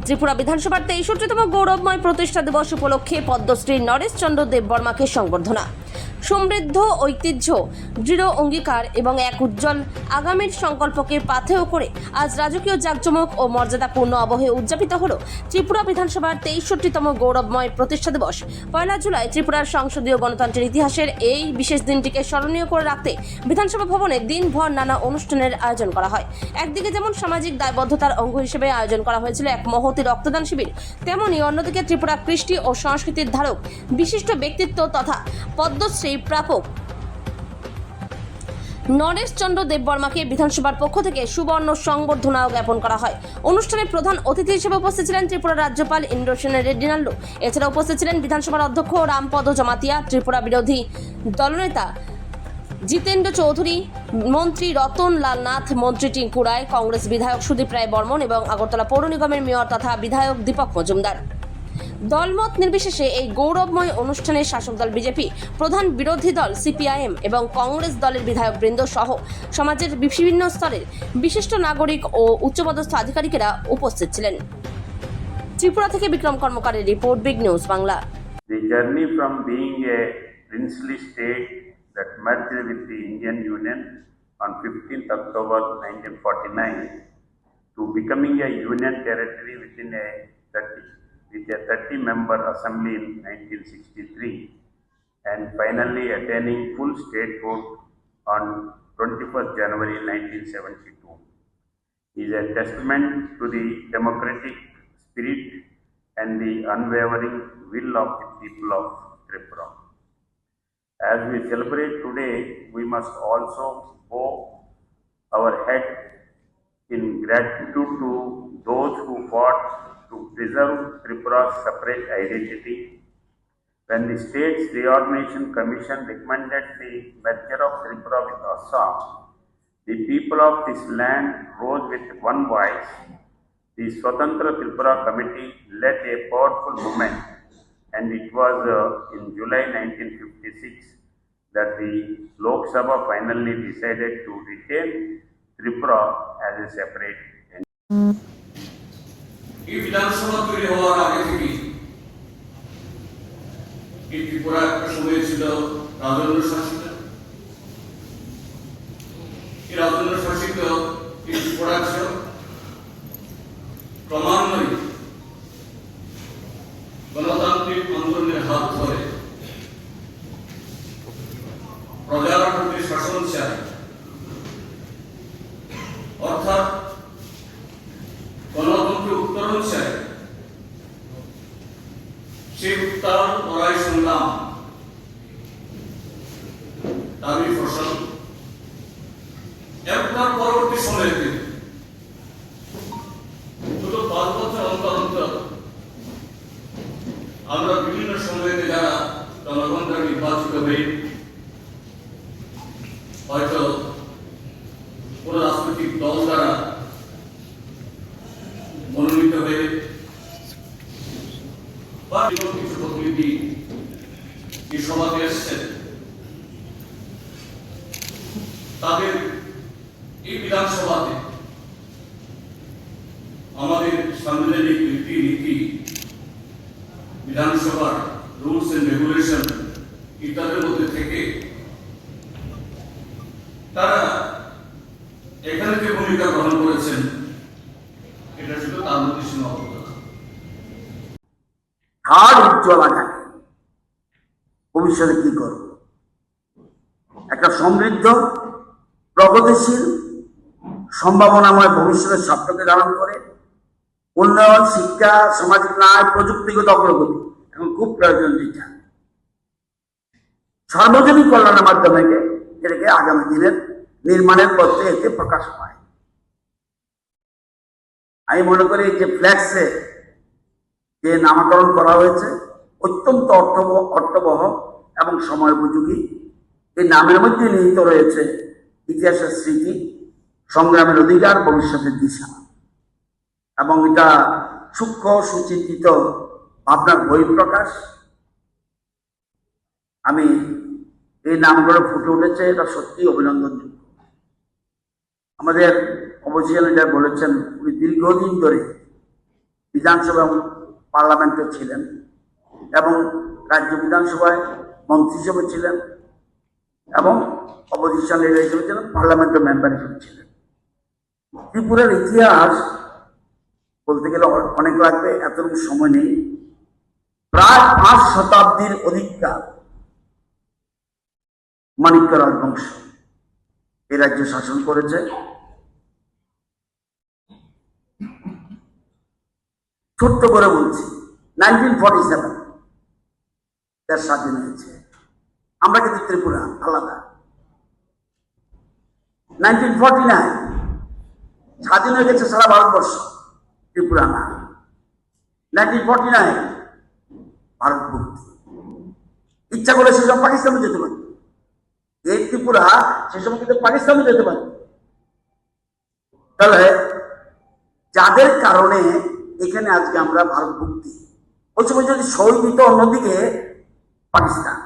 ত্রিপুরা বিধানসভার 63তম গৌরবময় প্রতিষ্ঠা দিবস উপলক্ষে পদ্মশ্রী নরেশ চন্দ্র দেববর্মাকে সংবর্ধনা। সমৃদ্ধ ঐতিহ্য, দৃঢ় অঙ্গীকার এবং এক উজ্জ্বল আগামীর সংকল্পকে পাথেয় করে আজ রাজকীয় জাঁকজমক ও মর্যাদাপূর্ণ আবহে উদযাপিত হল ত্রিপুরা বিধানসভার 63তম গৌরবময় প্রতিষ্ঠা দিবস। 1 জুলাই ত্রিপুরার সংসদীয় গণতন্ত্রের ইতিহাসের এই বিশেষ দিনটিকে স্মরণীয় করে রাখতে বিধানসভা ভবনে দিনভর নানা অনুষ্ঠানের আয়োজন করা হয়। একদিকে যেমন সামাজিক দায়বদ্ধতার অঙ্গ হিসেবে আয়োজন করা হয়েছিল এক মহতী রক্তদান শিবির, তেমনি অন্যদিকে ত্রিপুরা কৃষ্টি ও সংস্কৃতির ধারক বিশিষ্ট ব্যক্তিত্ব তথা পদ্মশ্রী প্রাপক নরেশ চন্দ্র দেববর্মাকে বিধানসভার পক্ষ থেকে সুবর্ণ সংবর্ধনাও জ্ঞাপন করা হয়। অনুষ্ঠানে প্রধান অতিথি হিসেবে উপস্থিত ছিলেন ত্রিপুরা রাজ্যপাল ইন্দ্রসেন রেড্ডি নাল্লু। এছাড়া উপস্থিত ছিলেন বিধানসভার অধ্যক্ষ রামপদ জমাতিয়া, ত্রিপুরা বিরোধী দলনেতা জিতেন্দ্র চৌধুরী, মন্ত্রী রতন লাল নাথ, মন্ত্রী টিঙ্কু রায়, কংগ্রেস বিধায়ক সুদীপ রায় বর্মন এবং আগরতলা পৌর নিগমের মেয়র তথা বিধায়ক দীপক মজুমদার। দলমত নির্বিশেষে এই গৌরবময় অনুষ্ঠানে শাসক দল বিজেপি, প্রধান বিরোধী দল সিপিআইএম এবং কংগ্রেস দলের বিধায়কবৃন্দ সহ সমাজের বিভিন্ন স্তরের বিশিষ্ট নাগরিক ও উচ্চপদস্থ আধিকারিকেরা উপস্থিত ছিলেন। ত্রিপুরা থেকে বিক্রম কর্মকারের report, big news Bangla. The journey from being a princely state that merged with the Indian Union on 15th October 1949 to becoming a union territory with a 30-member assembly in 1963 and finally attaining full statehood on 21st January 1972 is a testament to the democratic spirit and the unwavering will of the people of Tripura. As we celebrate today, we must also bow our head in gratitude to those who fought to preserve Tripura's separate identity. When the State's Reorganization Commission recommended the merger of Tripura with Assam, the people of this land rose with one voice. The Swatantra Tripura Committee led a powerful movement, and it was in July 1956 that the Lok Sabha finally decided to retain Tripura as a separate entity. এই বিধানসভা তৈরি হওয়ার আগে থেকে এই ত্রিপুরা একটা সময় ছিল রাজন্য শাসিত। এই রাজন্য শাসিত এই ত্রিপুরা ছিল ক্রমান্বয়ে গণতান্ত্রিক আন্দোলনের হাত ধরে প্রজার প্রতি শাসন চায়, অর্থাৎ গণতন্ত্রের উত্তরণ চায়। সেই উত্তরণ লড়াই সংগ্রাম দাবি ফসল এরপর পরবর্তী সময়তে দুটো 5 বছর অন্তর অন্তর আমরা বিভিন্ন সময়তে যারা জনগণ দ্বারা নির্বাচিত হই, হয়তো কোন রাজনৈতিক দল দ্বারা মনোনীত হয়ে বা কিছু প্রতিনিধি এই সভাতে এসছেন, তাদের এই বিধানসভাতে আমাদের সাংবিধানিক রীতি, বিধানসভার রুলস এন্ড রেগুলেশন ইত্যাদির মধ্যে থেকে তারা এখানে যে ভূমিকা গ্রহণ করেছেন এটা শুধু তার মধ্যে সীমাবদ্ধ না। কার উজ্জ্বল আগামী ভবিষ্যতে কি করব, একটা সমৃদ্ধ প্রগতিশীল সম্ভাবনাময় ভবিষ্যতের স্বপ্নকে ধারণ করে উন্নয়ন, শিক্ষা, সামাজিক ন্যায়, প্রযুক্তিগত অগ্রগতি এখন খুব প্রয়োজন। যেটা সার্বজনীন কল্যাণের মাধ্যমে এটাকে আগামী দিনের নির্মাণের পথে এতে প্রকাশ পায়। আমি মনে করি যে ফ্ল্যাক্সে যে নামকরণ করা হয়েছে অত্যন্ত অর্থবহ এবং সময়োপযোগী। এই নামের মধ্যে নিহিত রয়েছে ইতিহাসের স্মৃতি, সংগ্রামের অধিকার, ভবিষ্যতের দিশা, এবং এটা সূক্ষ্ম সুচিন্তিত ভাবনার বহিঃপ্রকাশ। আমি এই নামগুলো ফুটে উঠেছে, এটা সত্যি অভিনন্দনযোগ্য। আমাদের অপোজিশন লিডার বলেছেন উনি দীর্ঘদিন ধরে বিধানসভা এবং পার্লামেন্টে ছিলেন এবং রাজ্য বিধানসভায় মন্ত্রী হিসেবে ছিলেন এবং অপোজিশন লিডার হিসেবে ছিলেন, পার্লামেন্টের মেম্বার হিসেবে ছিলেন। ত্রিপুরার ইতিহাস বলতে গেলে অনেক লাগবে, এতটুকু সময় নেই। প্রায় 5 শতাব্দীর অধিককাল মাণিক্য রাজবংশ এই রাজ্য শাসন করেছে। ছোট্ট করে বলছি, 1947 দেশ স্বাধীন হয়েছে। আমরা কিন্তু ত্রিপুরা আলাদা। 1949 স্বাধীন হয়ে গেছে সারা ভারতবর্ষ, ত্রিপুরা না। 1949 ভারত মুক্তি। ইচ্ছা করে সেসব পাকিস্তানে যেতে পারে, এই ত্রিপুরা সেসব কিন্তু পাকিস্তানে যেতে পারে। তাহলে যাদের কারণে এখানে আজকে আমরা ভারত মুক্তি, ওই সময় যদি শহীদ দিত অন্যদিকে পাকিস্তান,